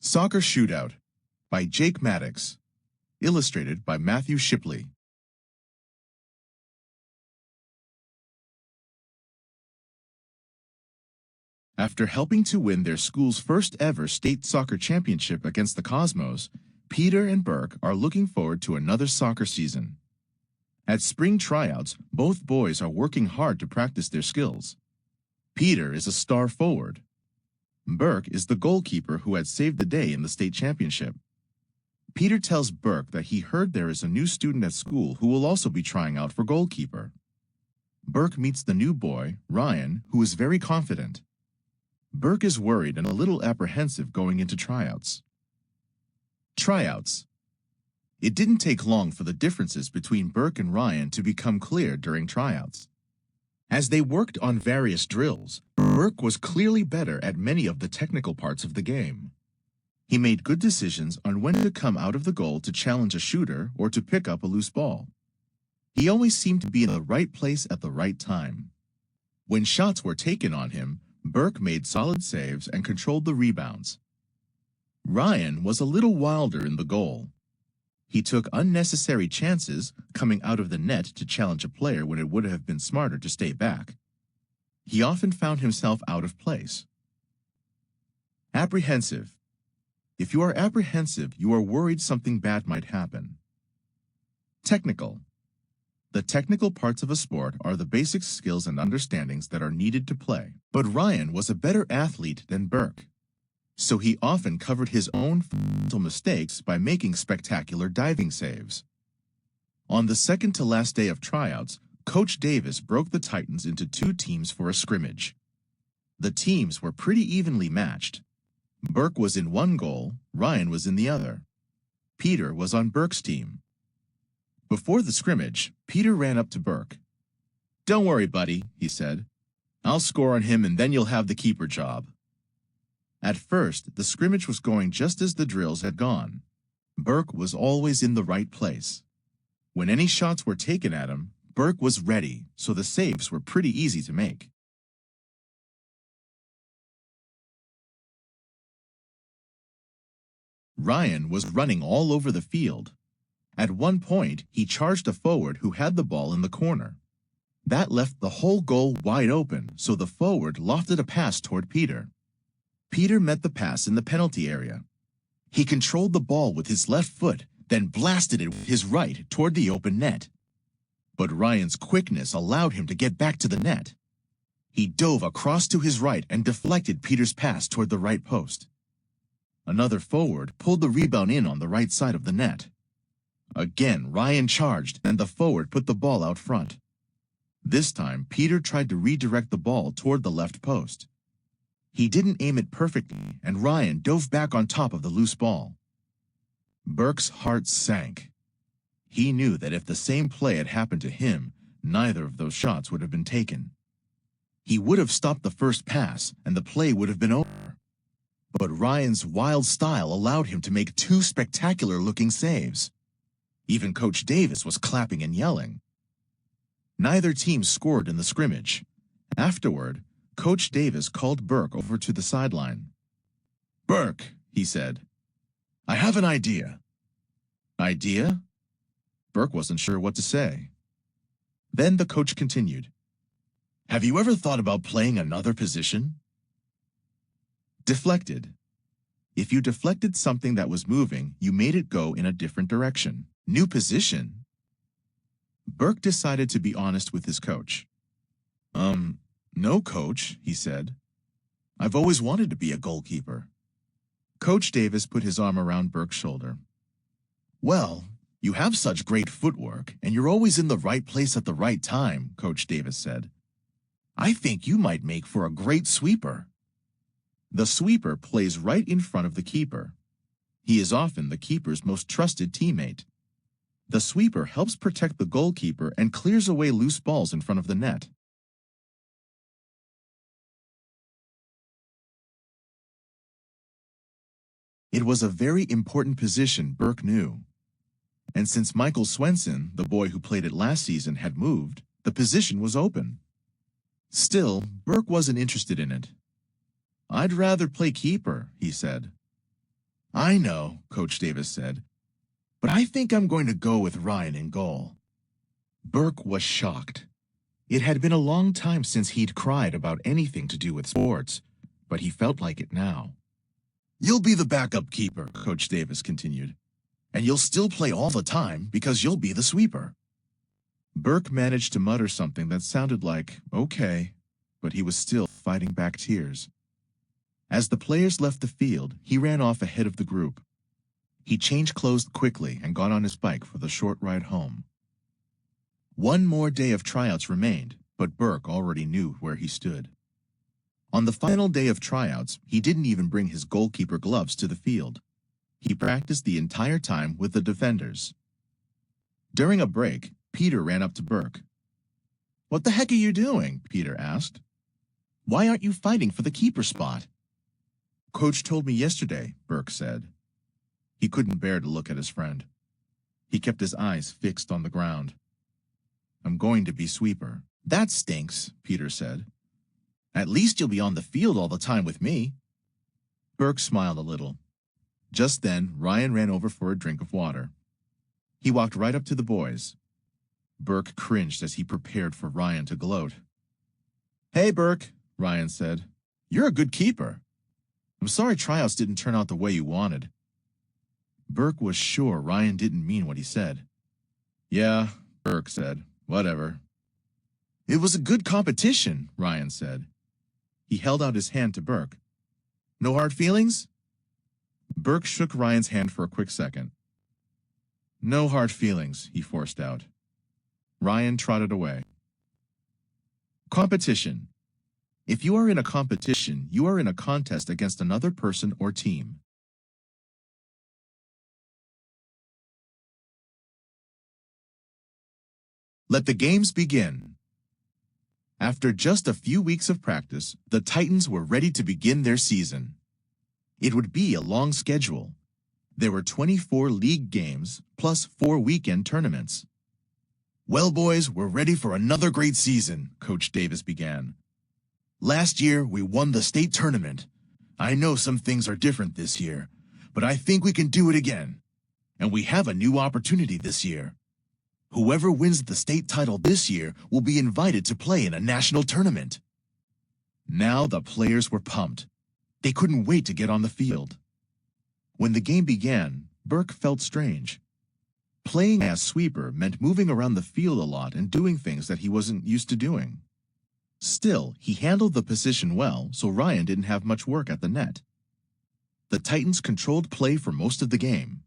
Soccer Shootout by Jake Maddox. Illustrated by Matthew Shipley. After helping to win their school's first ever state soccer championship against the Cosmos, Peter and Burke are looking forward to another soccer season. At spring tryouts, both boys are working hard to practice their skills. Peter is a star forward. Burke is the goalkeeper who had saved the day in the state championship. Peter tells Burke that he heard there is a new student at school who will also be trying out for goalkeeper. Burke meets the new boy, Ryan, who is very confident. Burke is worried and a little apprehensive going into tryouts. Tryouts. It didn't take long for the differences between Burke and Ryan to become clear during tryouts. As they worked on various drills, Burke was clearly better at many of the technical parts of the game. He made good decisions on when to come out of the goal to challenge a shooter or to pick up a loose ball. He always seemed to be in the right place at the right time. When shots were taken on him, Burke made solid saves and controlled the rebounds. Ryan was a little wilder in the goal. He took unnecessary chances coming out of the net to challenge a player when it would have been smarter to stay back. He often found himself out of place. Apprehensive. If you are apprehensive, you are worried something bad might happen. Technical. The technical parts of a sport are the basic skills and understandings that are needed to play. But Ryan was a better athlete than Burke, so he often covered his own fundamental mistakes by making spectacular diving saves. On the second-to-last day of tryouts, Coach Davis broke the Titans into two teams for a scrimmage. The teams were pretty evenly matched. Burke was in one goal, Ryan was in the other. Peter was on Burke's team. Before the scrimmage, Peter ran up to Burke. "Don't worry, buddy," he said. "I'll score on him and then you'll have the keeper job." At first, the scrimmage was going just as the drills had gone. Burke was always in the right place. When any shots were taken at him, Burke was ready, so the saves were pretty easy to make. Ryan was running all over the field. At one point, he charged a forward who had the ball in the corner. That left the whole goal wide open, so the forward lofted a pass toward Peter. Peter met the pass in the penalty area. He controlled the ball with his left foot, then blasted it with his right toward the open net. But Ryan's quickness allowed him to get back to the net. He dove across to his right and deflected Peter's pass toward the right post. Another forward pulled the rebound in on the right side of the net. Again, Ryan charged, and the forward put the ball out front. This time, Peter tried to redirect the ball toward the left post. He didn't aim it perfectly, and Ryan dove back on top of the loose ball. Burke's heart sank. He knew that if the same play had happened to him, neither of those shots would have been taken. He would have stopped the first pass, and the play would have been over. But Ryan's wild style allowed him to make two spectacular-looking saves. Even Coach Davis was clapping and yelling. Neither team scored in the scrimmage. Afterward, Coach Davis called Burke over to the sideline. "Burke," he said, "I have an idea." "Idea?" Burke wasn't sure what to say. Then the coach continued. "Have you ever thought about playing another position?" Deflected. If you deflected something that was moving, you made it go in a different direction. New position? Burke decided to be honest with his coach. No, coach," he said. "I've always wanted to be a goalkeeper." Coach Davis put his arm around Burke's shoulder. "Well, you have such great footwork, and you're always in the right place at the right time," Coach Davis said. "I think you might make for a great sweeper." The sweeper plays right in front of the keeper. He is often the keeper's most trusted teammate. The sweeper helps protect the goalkeeper and clears away loose balls in front of the net. It was a very important position, Burke knew. And since Michael Swenson, the boy who played it last season, had moved, the position was open. Still, Burke wasn't interested in it. "I'd rather play keeper," he said. I know, Coach Davis said, but I think I'm going to go with Ryan in goal. Burke was shocked. It had been a long time since he'd cried about anything to do with sports, but he felt like it now. You'll be the backup keeper, Coach Davis continued, and you'll still play all the time because you'll be the sweeper. Burke managed to mutter something that sounded like, okay, but he was still fighting back tears. As the players left the field, he ran off ahead of the group. He changed clothes quickly and got on his bike for the short ride home. One more day of tryouts remained, but Burke already knew where he stood. On the final day of tryouts, he didn't even bring his goalkeeper gloves to the field. He practiced the entire time with the defenders. During a break, Peter ran up to Burke. "What the heck are you doing?" Peter asked. "Why aren't you fighting for the keeper spot?" "Coach told me yesterday," Burke said. He couldn't bear to look at his friend. He kept his eyes fixed on the ground. "I'm going to be sweeper." "That stinks," Peter said. "At least you'll be on the field all the time with me." Burke smiled a little. Just then, Ryan ran over for a drink of water. He walked right up to the boys. Burke cringed as he prepared for Ryan to gloat. "Hey, Burke," Ryan said. "You're a good keeper. I'm sorry tryouts didn't turn out the way you wanted." Burke was sure Ryan didn't mean what he said. "Yeah," Burke said. "Whatever." "It was a good competition," Ryan said. He held out his hand to Burke. "No hard feelings?" Burke shook Ryan's hand for a quick second. "No hard feelings," he forced out. Ryan trotted away. Competition. If you are in a competition, you are in a contest against another person or team. Let the games begin. After just a few weeks of practice, the Titans were ready to begin their season. It would be a long schedule. There were 24 league games, plus 4 weekend tournaments. "Well, boys, we're ready for another great season," Coach Davis began. "Last year, we won the state tournament. I know some things are different this year, but I think we can do it again. And we have a new opportunity this year. Whoever wins the state title this year will be invited to play in a national tournament." Now the players were pumped. They couldn't wait to get on the field. When the game began, Burke felt strange. Playing as sweeper meant moving around the field a lot and doing things that he wasn't used to doing. Still, he handled the position well, so Ryan didn't have much work at the net. The Titans controlled play for most of the game.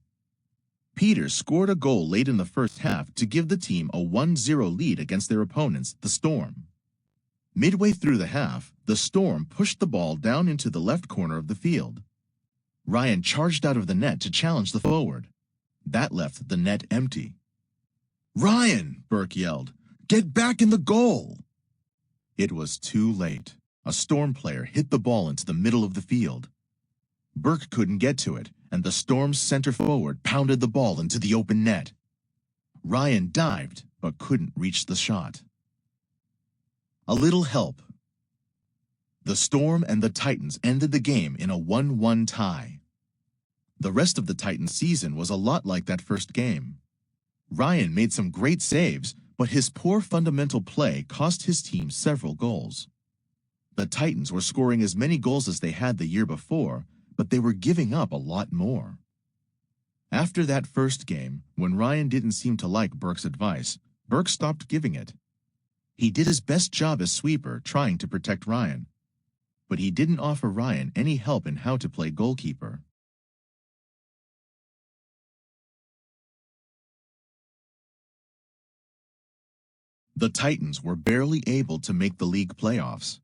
Peter scored a goal late in the first half to give the team a 1-0 lead against their opponents, the Storm. Midway through the half, the Storm pushed the ball down into the left corner of the field. Ryan charged out of the net to challenge the forward. That left the net empty. "Ryan!" Burke yelled. "Get back in the goal!" It was too late. A Storm player hit the ball into the middle of the field. Burke couldn't get to it, and the Storm's center forward pounded the ball into the open net. Ryan dived, but couldn't reach the shot. A little help. The Storm and the Titans ended the game in a 1-1 tie. The rest of the Titans' season was a lot like that first game. Ryan made some great saves, but his poor fundamental play cost his team several goals. The Titans were scoring as many goals as they had the year before, but they were giving up a lot more. After that first game, when Ryan didn't seem to like Burke's advice, Burke stopped giving it. He did his best job as sweeper trying to protect Ryan, but he didn't offer Ryan any help in how to play goalkeeper. The Titans were barely able to make the league playoffs.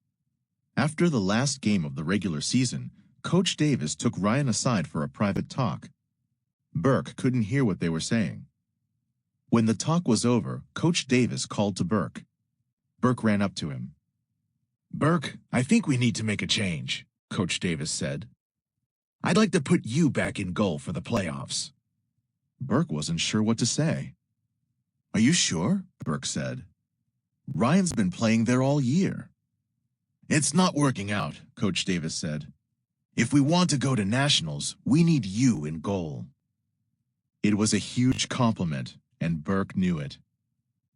After the last game of the regular season, Coach Davis took Ryan aside for a private talk. Burke couldn't hear what they were saying. When the talk was over, Coach Davis called to Burke. Burke ran up to him. "Burke, I think we need to make a change," Coach Davis said. "I'd like to put you back in goal for the playoffs." Burke wasn't sure what to say. "Are you sure?" Burke said. "Ryan's been playing there all year." "It's not working out," Coach Davis said. If we want to go to nationals, we need you in goal. It was a huge compliment, and Burke knew it.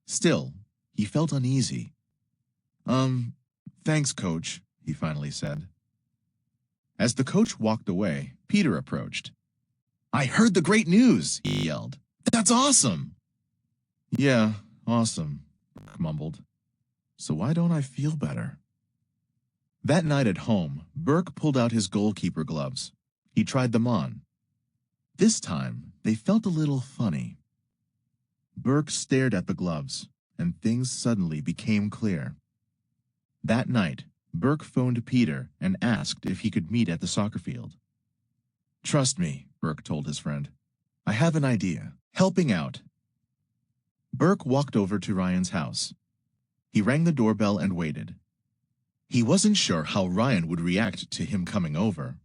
Still, he felt uneasy. Thanks, Coach, he finally said. As the coach walked away, Peter approached. I heard the great news, he yelled. That's awesome! Yeah, awesome, Burke mumbled. So why don't I feel better? That night at home, Burke pulled out his goalkeeper gloves. He tried them on. This time, they felt a little funny. Burke stared at the gloves, and things suddenly became clear. That night, Burke phoned Peter and asked if he could meet at the soccer field. Trust me, Burke told his friend. I have an idea. Helping out. Burke walked over to Ryan's house. He rang the doorbell and waited. He wasn't sure how Ryan would react to him coming over.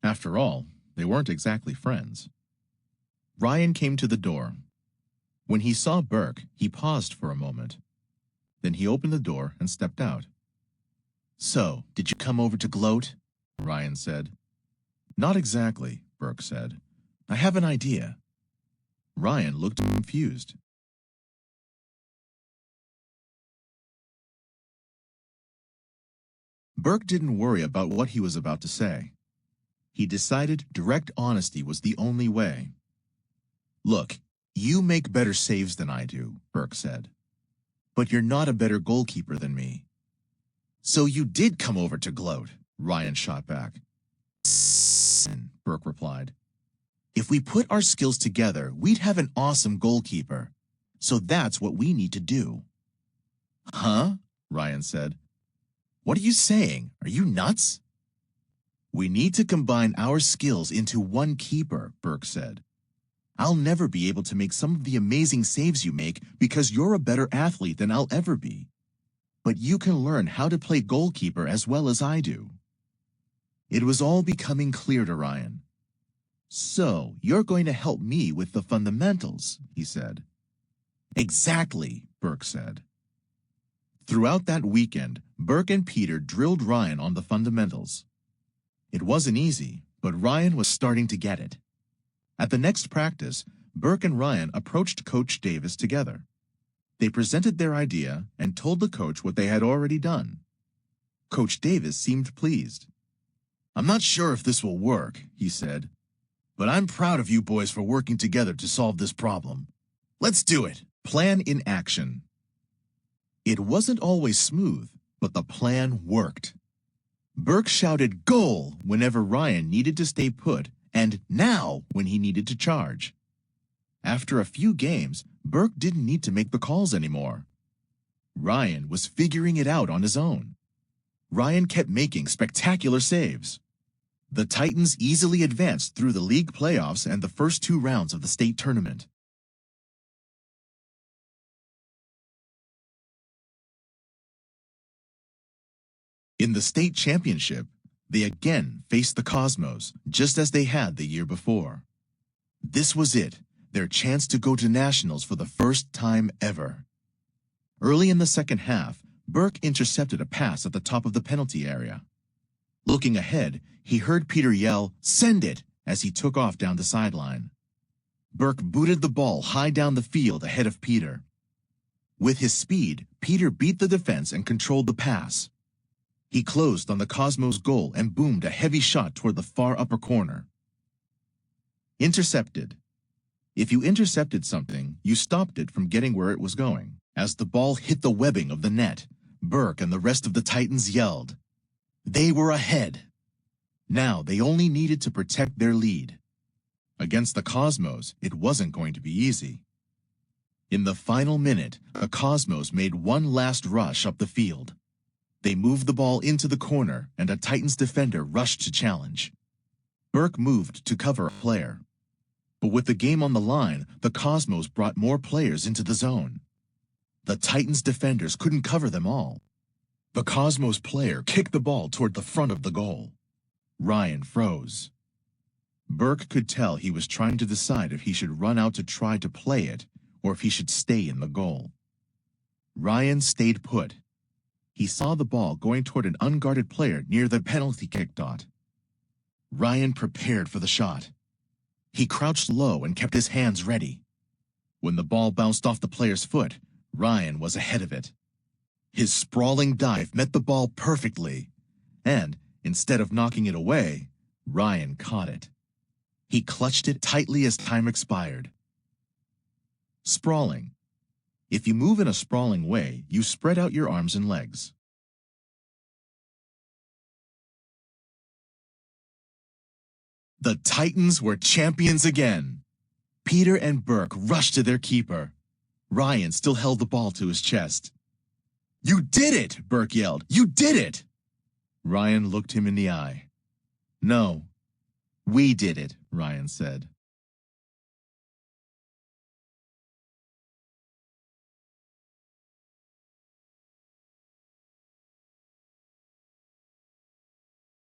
After all, they weren't exactly friends. Ryan came to the door. When he saw Burke, he paused for a moment. Then he opened the door and stepped out. So, did you come over to gloat? Ryan said. Not exactly, Burke said. I have an idea. Ryan looked confused. Burke didn't worry about what he was about to say. He decided direct honesty was the only way. Look, you make better saves than I do, Burke said. But you're not a better goalkeeper than me. So you did come over to gloat, Ryan shot back. Burke replied. If we put our skills together, we'd have an awesome goalkeeper. So that's what we need to do. Huh? Ryan said. What are you saying? Are you nuts? We need to combine our skills into one keeper, Burke said. I'll never be able to make some of the amazing saves you make because you're a better athlete than I'll ever be. But you can learn how to play goalkeeper as well as I do. It was all becoming clear to Ryan. So, you're going to help me with the fundamentals, he said. Exactly, Burke said. Throughout that weekend, Burke and Peter drilled Ryan on the fundamentals. It wasn't easy, but Ryan was starting to get it. At the next practice, Burke and Ryan approached Coach Davis together. They presented their idea and told the coach what they had already done. Coach Davis seemed pleased. I'm not sure if this will work, he said, but I'm proud of you boys for working together to solve this problem. Let's do it. Plan in action. It wasn't always smooth, but the plan worked. Burke shouted goal whenever Ryan needed to stay put and now when he needed to charge. After a few games, Burke didn't need to make the calls anymore. Ryan was figuring it out on his own. Ryan kept making spectacular saves. The Titans easily advanced through the league playoffs and the first 2 rounds of the state tournament. In the state championship, they again faced the Cosmos, just as they had the year before. This was it, their chance to go to nationals for the first time ever. Early in the second half, Burke intercepted a pass at the top of the penalty area. Looking ahead, he heard Peter yell, "Send it!" as he took off down the sideline. Burke booted the ball high down the field ahead of Peter. With his speed, Peter beat the defense and controlled the pass. He closed on the Cosmos goal and boomed a heavy shot toward the far upper corner. Intercepted. If you intercepted something, you stopped it from getting where it was going. As the ball hit the webbing of the net, Burke and the rest of the Titans yelled. They were ahead. Now they only needed to protect their lead. Against the Cosmos, it wasn't going to be easy. In the final minute, the Cosmos made one last rush up the field. They moved the ball into the corner, and a Titans defender rushed to challenge. Burke moved to cover a player. But with the game on the line, the Cosmos brought more players into the zone. The Titans defenders couldn't cover them all. The Cosmos player kicked the ball toward the front of the goal. Ryan froze. Burke could tell he was trying to decide if he should run out to try to play it or if he should stay in the goal. Ryan stayed put. He saw the ball going toward an unguarded player near the penalty kick dot. Ryan prepared for the shot. He crouched low and kept his hands ready. When the ball bounced off the player's foot, Ryan was ahead of it. His sprawling dive met the ball perfectly, and instead of knocking it away, Ryan caught it. He clutched it tightly as time expired. Sprawling. If you move in a sprawling way, you spread out your arms and legs. The Titans were champions again. Peter and Burke rushed to their keeper. Ryan still held the ball to his chest. "You did it!" Burke yelled. "You did it!" Ryan looked him in the eye. "No, we did it," Ryan said.